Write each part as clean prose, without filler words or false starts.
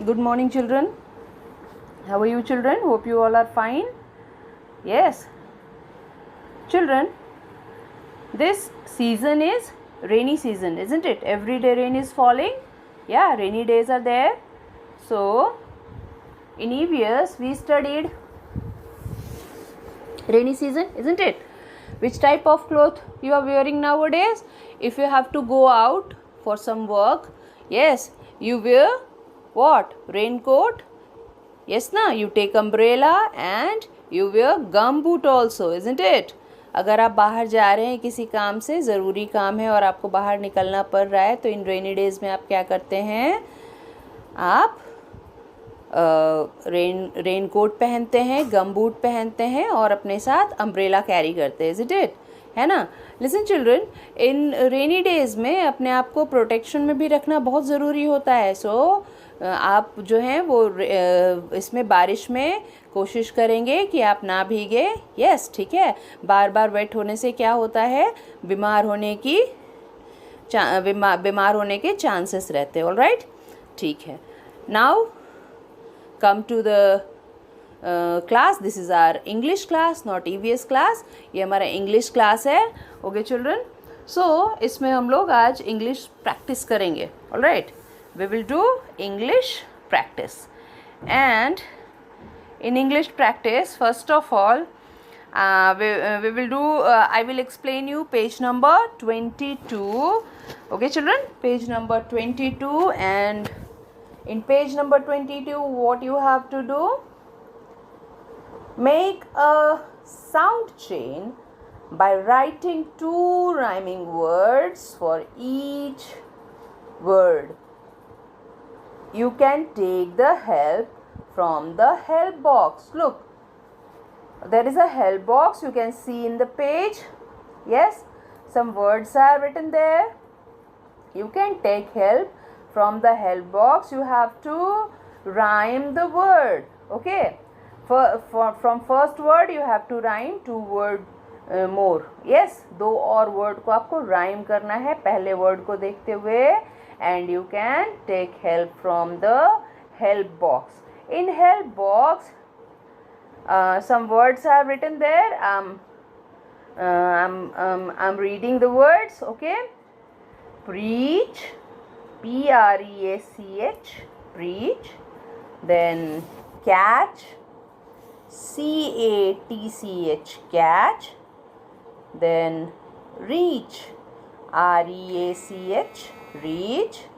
Good morning, children. How are you, children? Hope you all are fine. Yes. Children, this season is rainy season, isn't it? Every day rain is falling. Yeah, rainy days are there. So, in EVS, we studied rainy season, isn't it? Which type of cloth you are wearing nowadays? If you have to go out for some work, yes, you wear what? Raincoat. Yes na, you take umbrella and you wear gum boot also, isn't it? अगर आप बाहर जा रहे हैं किसी काम से, ज़रूरी काम है और आपको बाहर निकलना पड़ रहा है, तो इन रेनी डेज़ में आप क्या करते हैं? आप रेन कोट पहनते हैं, गम बूट पहनते हैं और अपने साथ अम्ब्रेला कैरी करते हैं, इज़ इट? है ना? लिसन चिल्ड्रन, इन रेनी डेज़ में अपने आप को प्रोटेक्शन में भी रखना बहुत ज़रूरी होता है. सो आप जो हैं वो इसमें बारिश में कोशिश करेंगे कि आप ना भीगे. यस, ठीक है. बार बार वेट होने से क्या होता है? बीमार होने के चांसेस रहते हैं. ऑल राइट, ठीक है. Now come to the class. This is our English class, not EVS class. ये हमारा English class है. Okay children, so इसमें हम लोग आज English practice करेंगे. All right, we will do English practice. And in English practice, first of all, we will do I will explain you page number 22. Okay children, page number 22. And in page number 22, what you have to do? Make a sound chain by writing 2 rhyming words for each word. You can take the help from the help box. Look, there is a help box you can see in the page. Yes, some words are written there. You can take help from the help box. You have to rhyme the word. Okay, from first word you have to rhyme 2 word more. Yes, 2 और word को आपको rhyme करना है पहले word को देखते हुए. And you can take help from the help box. In help box, some words are written there. I'm reading the words. Okay, preach, P-R-E-A-C-H, preach. Then catch, C-A-T-C-H, catch. Then reach, R-E-A-C-H, reach.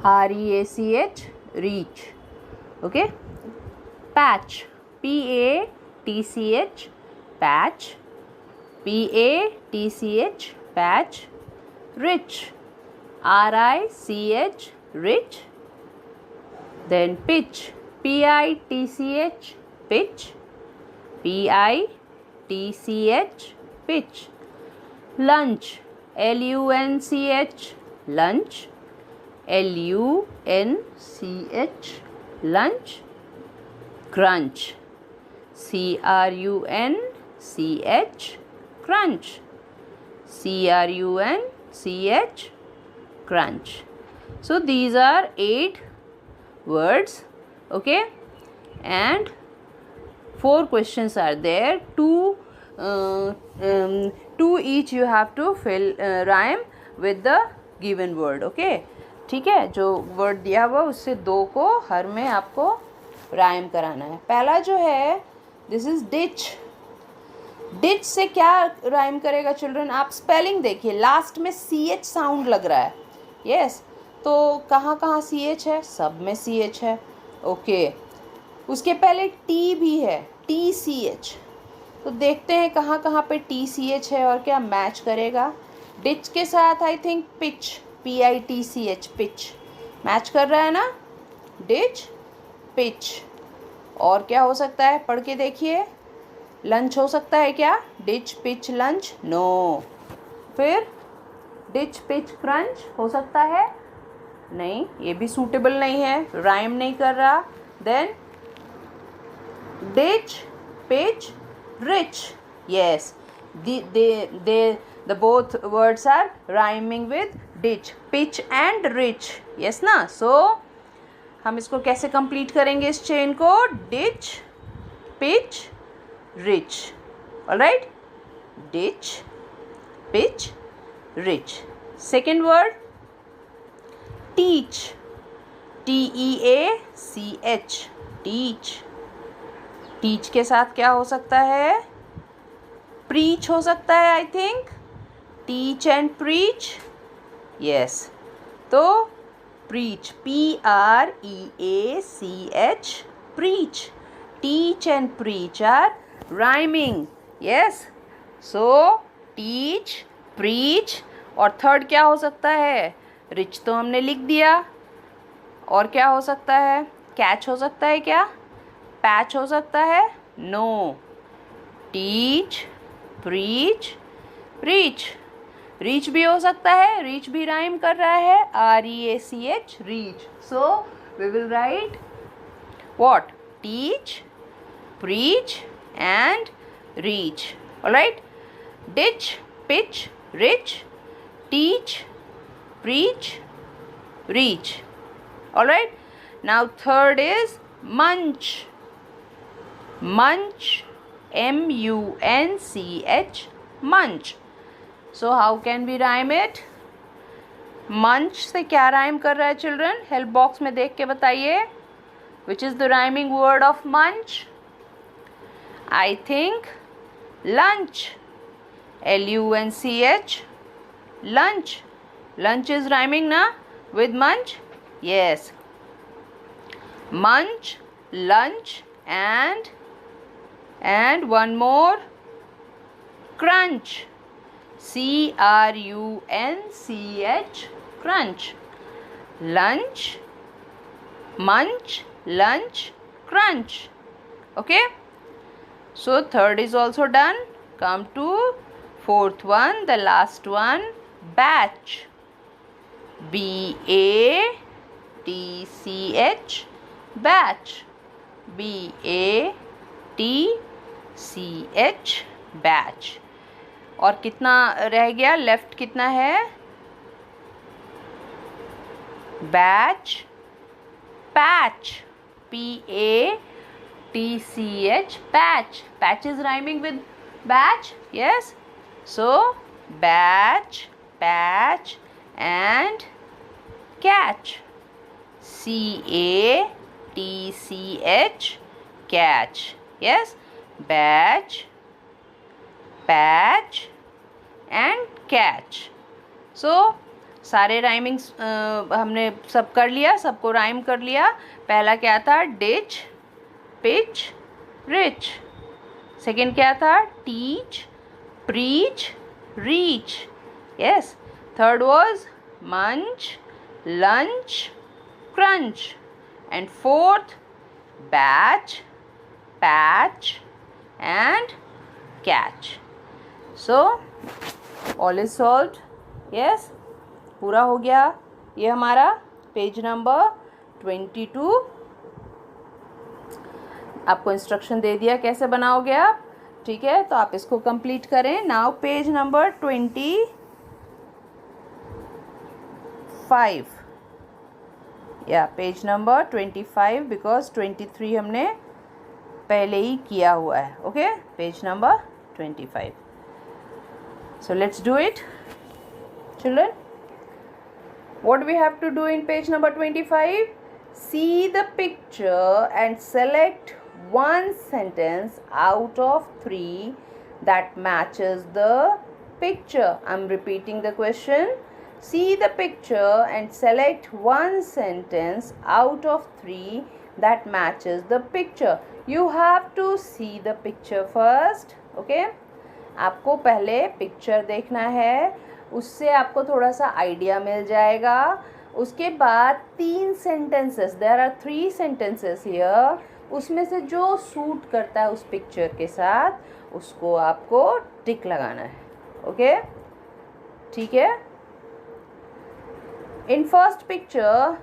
R-E-A-C-H, reach. Okay. Patch, P-A-T-C-H, patch. P-A-T-C-H, patch. Rich, R-I-C-H, rich. Then pitch, P-I-T-C-H, pitch. P-I-T-C-H, pitch. Lunch, L-U-N-C-H, lunch. L-U-N-C-H, lunch. Crunch, C-R-U-N-C-H, crunch. C-R-U-N-C-H, crunch. So these are 8 words. Okay, and 4 questions are there. 2 each you have to fill rhyme with the given word. Okay, ठीक है. जो word दिया हुआ उससे 2 को हर में आपको rhyme कराना है. पहला जो है, this is ditch. डिच से क्या राइम करेगा चिल्ड्रन? आप स्पेलिंग देखिए, लास्ट में CH साउंड लग रहा है. यस, तो कहाँ कहाँ CH है? सब में CH है. ओके, उसके पहले T भी है, TCH. तो देखते हैं कहाँ कहाँ पे TCH है और क्या मैच करेगा. डिच के साथ I think pitch, PITCH, pitch match कर रहा है ना. Ditch, pitch. और क्या हो सकता है? पढ़ के देखिए. लंच हो सकता है क्या? Ditch, pitch, lunch? नो. फिर डिच, पिच, क्रंच हो सकता है? नहीं, ये भी सूटेबल नहीं है, राइम नहीं कर रहा. Then ditch, pitch, rich. Yes, the both words are rhyming with ditch, pitch and rich. Yes na? So हम इसको कैसे कंप्लीट करेंगे इस चेन को? Ditch, pitch, rich. Alright, ditch, pitch, rich. Second word teach, TEACH, teach. Teach के साथ क्या हो सकता है? प्रीच हो सकता है, I think. Teach and preach. Yes, तो preach, PREACH, preach. Teach and preach are rhyming. Yes, so teach, preach. और थर्ड क्या हो सकता है? रिच तो हमने लिख दिया. और क्या हो सकता है? कैच हो सकता है क्या? पैच हो सकता है? No. Teach, preach, reach. Reach भी हो सकता है, रीच भी राइम कर रहा है, REACH, reach. So we will write what? Teach, preach and reach. Alright, ditch, pitch, rich, teach, preach, reach. Alright, now third is munch. Munch, MUNCH, munch. So how can we rhyme it? Munch से क्या rhyme कर रहा है children? Help box में देख के बताइए. Which is the rhyming word of munch? I think lunch. LUNCH, lunch. Lunch is rhyming na with munch? Yes. Munch, lunch and one more crunch. CRUNCH, crunch. Lunch, munch, lunch, crunch. Okay? So third is also done. Come to fourth one, the last one, batch. BATCH, batch. BATCH, batch. और कितना रह गया? Left कितना है? Batch, patch. PATCH, patch. Patch is rhyming with batch. Yes. So batch, patch and catch. CATCH, catch. Yes, batch, patch and catch. So सारे rhymings हमने सब कर लिया, सबको राइम कर लिया. पहला क्या था? Ditch, pitch, rich. सेकेंड क्या था? Teach, preach, reach. Yes. Third was मंच, lunch, crunch. And fourth, batch, patch and catch. So all is solved. Yes, पूरा हो गया. ये हमारा पेज नंबर 22. आपको इंस्ट्रक्शन दे दिया कैसे बनाओगे आप. ठीक है, तो आप इसको कंप्लीट करें. Now page number 25. या पेज नंबर 25 बिकॉज 23 हमने पहले ही किया हुआ है. Okay, page number 25. So let's do it children. What we have to do in page number 25? See the picture and select one sentence out of 3 that matches the picture. I'm repeating the question. See the picture and select one sentence out of 3 that matches the picture. You have to see the picture first. Okay? आपको पहले picture देखना है, उससे आपको थोड़ा सा idea मिल जाएगा. उसके बाद 3 sentences, there are 3 sentences here, उसमें से जो सूट करता है उस पिक्चर के साथ उसको आपको टिक लगाना है. ओके, ठीक है. In first picture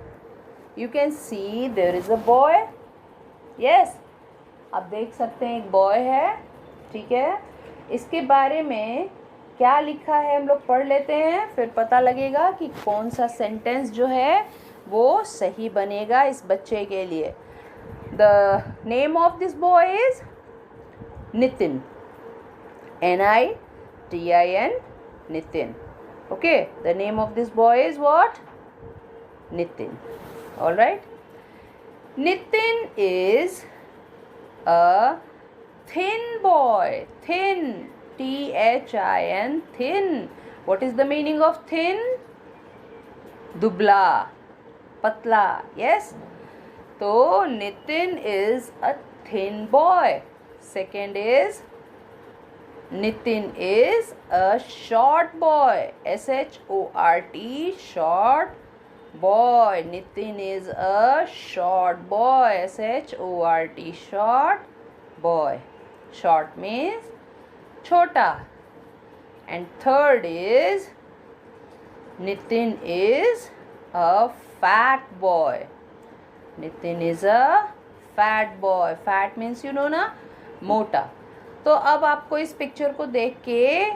you can see there is a boy. Yes, आप देख सकते हैं एक बॉय है. ठीक है, इसके बारे में क्या लिखा है हम लोग पढ़ लेते हैं, फिर पता लगेगा कि कौन सा सेंटेंस जो है वो सही बनेगा इस बच्चे के लिए. The name of this boy is Nitin. Nitin. Nitin. Okay, the name of this boy is what? Nitin. All right. Nitin is a thin boy. Thin. Thin. Thin. What is the meaning of thin? Dubla. Patla. Yes. So Nitin is a thin boy. Second is Nitin is a short boy. S-H-O-R-T, short boy. Nitin is a short boy. S-H-O-R-T, short boy. Short means chota. And third is Nitin is a fat boy. Nitin is a fat boy. Fat means you know ना, मोटा. तो अब आपको इस picture को देख के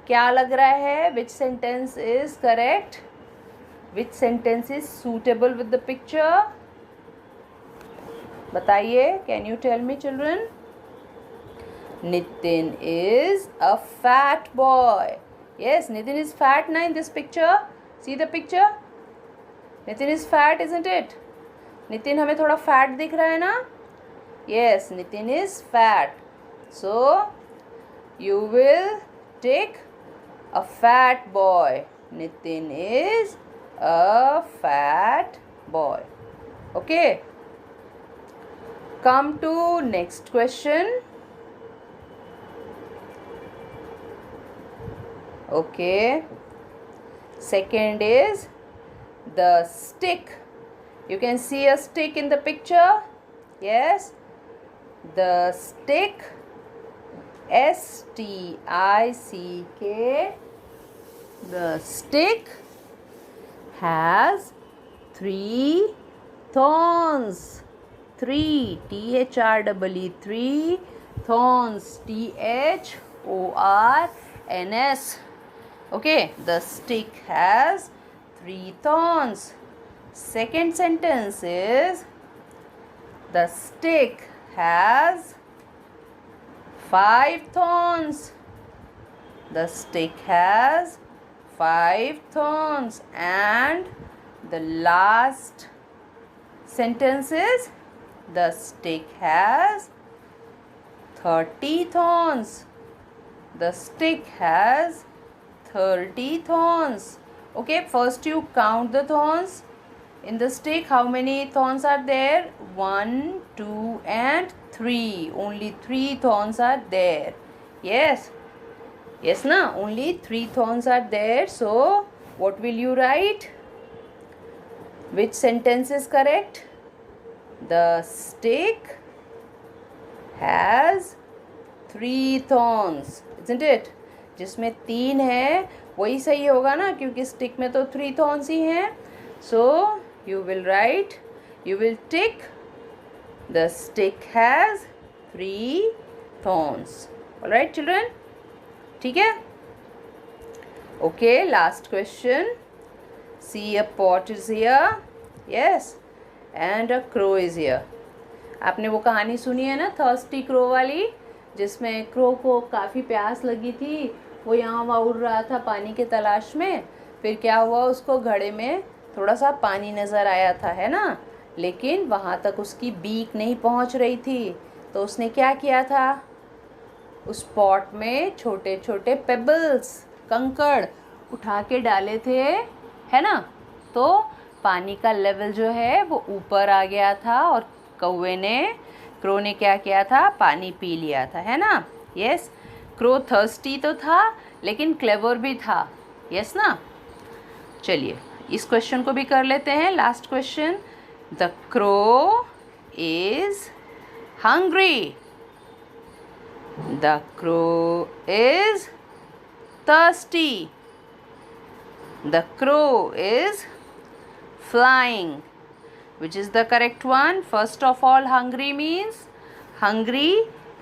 क्या लग रहा है? Which sentence is correct? Which sentence is suitable with the picture? बताइए. Can you tell me children? Nitin is a fat boy. Yes, Nitin is fat ना in this picture. See the picture. Nitin is fat, isn't it? Nitin हमें थोड़ा fat दिख रहा है ना? Yes, Nitin is fat. So, you will take a fat boy. Nitin is a fat boy. Okay. Come to next question. Okay. Second is the stick. You can see a stick in the picture. Yes. The stick. S-T-I-C-K. The stick has 3 thorns. 3. T-H-R-E-E. 3 thorns. T-H-O-R-N-S. Okay. The stick has 3 thorns. Second sentence is the stick has 5 thorns. The stick has 5 thorns. And the last sentence is the stick has 30 thorns. The stick has 30 thorns. Okay, first you count the thorns in the stick. How many thorns are there? 1, 2 and 3. Only 3 thorns are there. Yes. Yes na? Only 3 thorns are there. So what will you write? Which sentence is correct? The stick has 3 thorns. Isn't it? जिसमें 3 है वही सही होगा ना, क्योंकि stick में तो 3 thorns ही हैं. So you will write, you will tick the stick has 3 thorns. All right children? ठीक है? Okay, last question. See, a pot is here. Yes. And a crow is here. आपने वो कहानी सुनी है ना, थर्स्टी क्रो वाली, जिसमें क्रो को काफ़ी प्यास लगी थी. वो यहाँ वहाँ उड़ रहा था पानी के तलाश में. फिर क्या हुआ, उसको घड़े में थोड़ा सा पानी नज़र आया था, है ना, लेकिन वहाँ तक उसकी बीक नहीं पहुँच रही थी. तो उसने क्या किया था, उस पॉट में छोटे छोटे पेबल्स, कंकड़ उठा के डाले थे, है ना. तो पानी का लेवल जो है वो ऊपर आ गया था और क्रो ने क्या किया था, पानी पी लिया था, है ना. यस, क्रो थर्स्टी तो था लेकिन क्लेवर भी था. यस ना. चलिए इस क्वेश्चन को भी कर लेते हैं. Last question. The crow is hungry. The crow is thirsty. The crow is flying. Which is the correct one? First of all, hungry means hungry.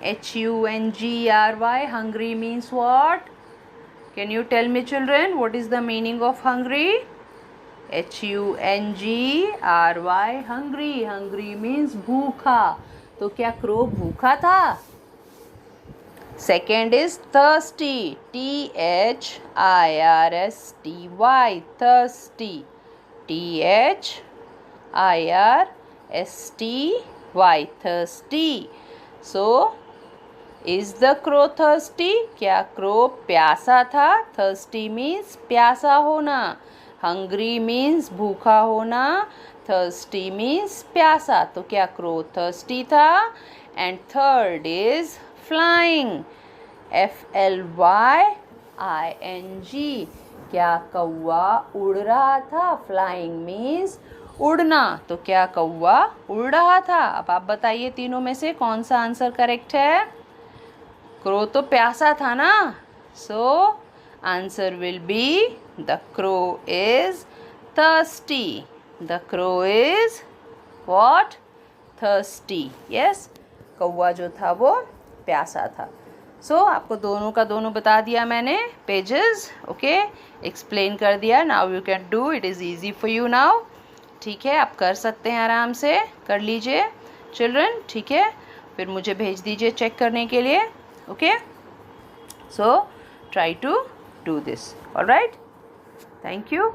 H-U-N-G-R-Y. Hungry means what? Can you tell me children, what is the meaning of hungry? HUNGRY, hungry. Hungry means भूखा. तो क्या crow भूखा था? Second is thirsty, THIRSTY, thirsty, THIRSTY, thirsty. So is the crow thirsty? क्या crow प्यासा था? thirsty means प्यासा होना. hungry means भूखा होना. thirsty means प्यासा. तो क्या क्रो thirsty था? And third is flying, FLYING. क्या कौवा उड़ रहा था? flying means उड़ना. तो क्या कौवा उड़ रहा था? अब आप बताइए तीनों में से कौन सा आंसर करेक्ट है? क्रो तो प्यासा था ना. So answer will be the crow is thirsty. The crow is what? thirsty. Yes, कौवा जो था वो प्यासा था. सो आपको दोनों का दोनों बता दिया मैंने पेजेस. ओके, एक्सप्लेन कर दिया. Now you can do. It is easy for you now. ठीक है, आप कर सकते हैं, आराम से कर लीजिए चिल्ड्रन. ठीक है, फिर मुझे भेज दीजिए चेक करने के लिए. Okay, so try to do this. Alright, thank you.